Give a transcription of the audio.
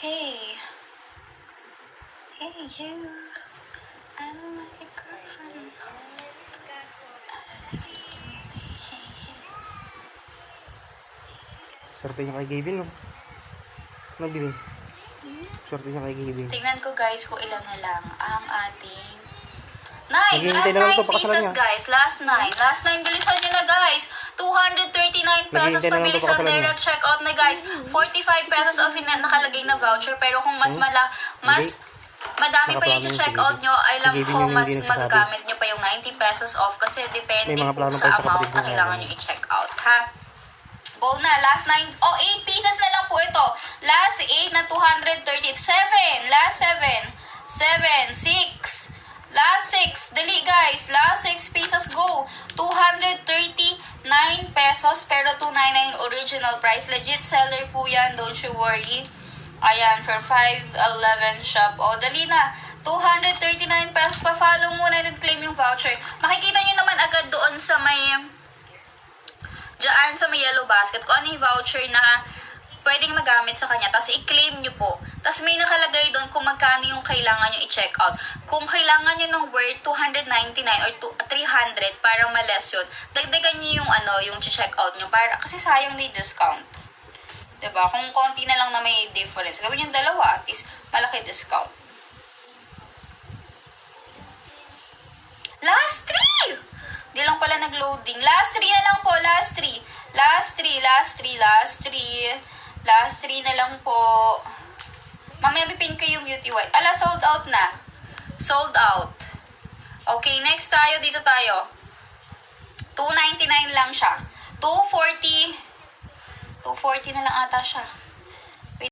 Hey. Hey, you. I don't like a girlfriend. Swerte niya kay Gavin, no? Ano, Gavin? Swerte niya kay Gavin. Tingnan ko guys kung ilan na lang ang ating 9. Naghihintay Last na lang 9 to, pakasalan pieces niya. guys. Last 9. Last 9. Bilisan nyo na guys. 239 pesos. Naghihintay na lang to, Pabilis ang pakasalan niya. direct checkout na guys. 45 pesos off yung nakalagay na voucher. Pero kung mas madami pa yung Nakaplano yun, checkout sige. nyo, alam Sige, ko yun yung mas hindi nagsasabi. magagamit nyo pa yung 90 pesos off kasi depende May mga po plano sa pa yun sa amount kapatid na mo. kailangan nyo i-check out, ha? Go na, last 9, 8 pieces na lang po ito. Last 8 na 237, last 7, 6, last 6, dali guys, last 6 pieces, go. 239 pesos, pero 299 original price. Legit seller po yan, don't you worry. Ayan, for 511 shop. O, dali na. 239 pesos, pa-follow muna and claim yung voucher. Makikita nyo naman agad doon sa may diyan sa may yellow basket kung ano yung voucher na pwedeng magamit sa kanya. Tapos i-claim nyo po. Tapos may nakalagay doon kung magkano yung kailangan nyo i-check out. Kung kailangan nyo ng worth 299 or 300 para ma-less yun, dagdagan nyo yung yung check out nyo. Para, kasi sayang na discount. Diba? Kung konti na lang na may difference, gawin yung dalawa, at least malaki discount. Last 3! Di lang pala nag-loading. Last 3 na lang po. Last 3. Last 3. Last 3. Last 3. Last 3 na lang po. Mamaya bipin ko yung beauty white. Ala, sold out na. Sold out. Okay, next tayo. Dito tayo. 299 lang siya. 240 na lang ata siya.